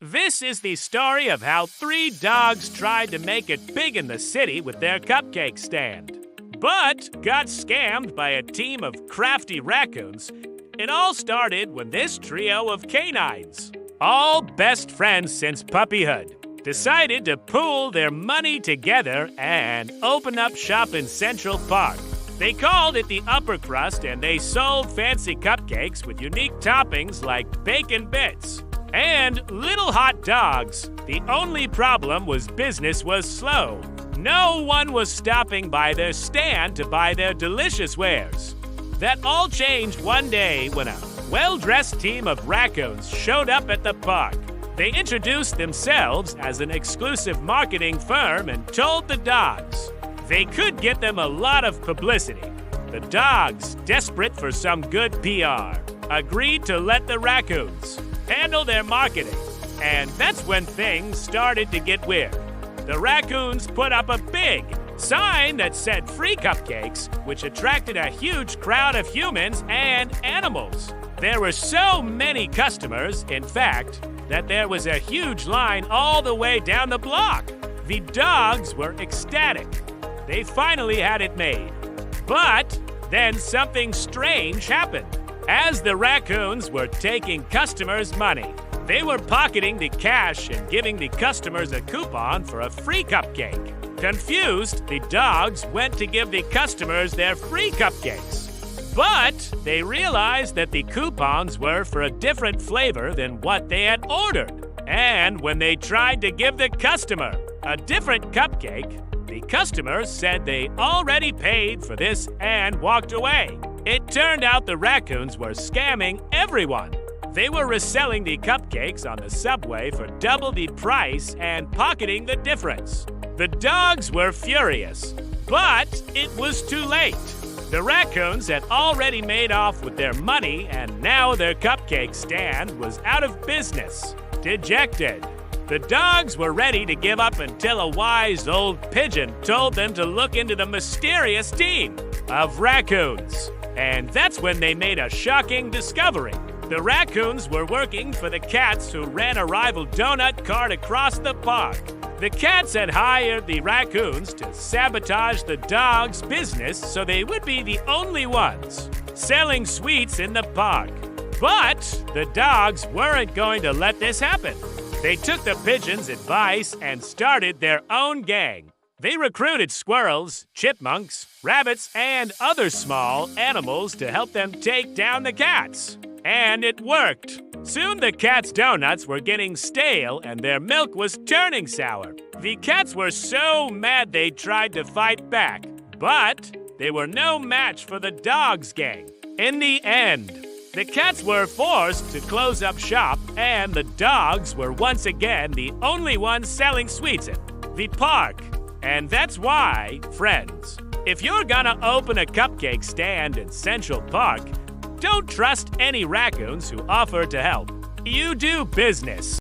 This is the story of how 3 dogs tried to make it big in the city with their cupcake stand, but got scammed by a team of crafty raccoons. It all started when this trio of canines, all best friends since puppyhood, decided to pool their money together and open up shop in Central Park. They called it the Upper Crust, and they sold fancy cupcakes with unique toppings like bacon bits and little hot dogs. The only problem was business was slow. No one was stopping by their stand to buy their delicious wares. That all changed one day when a well-dressed team of raccoons showed up at the park. They introduced themselves as an exclusive marketing firm and told the dogs they could get them a lot of publicity. The dogs, desperate for some good PR, agreed to let the raccoons handle their marketing. And that's when things started to get weird. The raccoons put up a big sign that said free cupcakes, which attracted a huge crowd of humans and animals. There were so many customers, in fact, that there was a huge line all the way down the block. The dogs were ecstatic. They finally had it made. But then something strange happened. As the raccoons were taking customers' money, they were pocketing the cash and giving the customers a coupon for a free cupcake. Confused, the dogs went to give the customers their free cupcakes. But they realized that the coupons were for a different flavor than what they had ordered. And when they tried to give the customer a different cupcake, the customer said they already paid for this and walked away. It turned out the raccoons were scamming everyone. They were reselling the cupcakes on the subway for double the price and pocketing the difference. The dogs were furious, but it was too late. The raccoons had already made off with their money, and now their cupcake stand was out of business. Dejected, the dogs were ready to give up until a wise old pigeon told them to look into the mysterious team of raccoons. And that's when they made a shocking discovery. The raccoons were working for the cats who ran a rival donut cart across the park. The cats had hired the raccoons to sabotage the dogs' business so they would be the only ones selling sweets in the park. But the dogs weren't going to let this happen. They took the pigeons' advice and started their own gang. They recruited squirrels, chipmunks, rabbits, and other small animals to help them take down the cats. And it worked. Soon the cats' donuts were getting stale and their milk was turning sour. The cats were so mad they tried to fight back, but they were no match for the dogs' gang. In the end, the cats were forced to close up shop, and the dogs were once again the only ones selling sweets at the park. And that's why, friends, if you're gonna open a cupcake stand in Central Park, don't trust any raccoons who offer to help. You do business.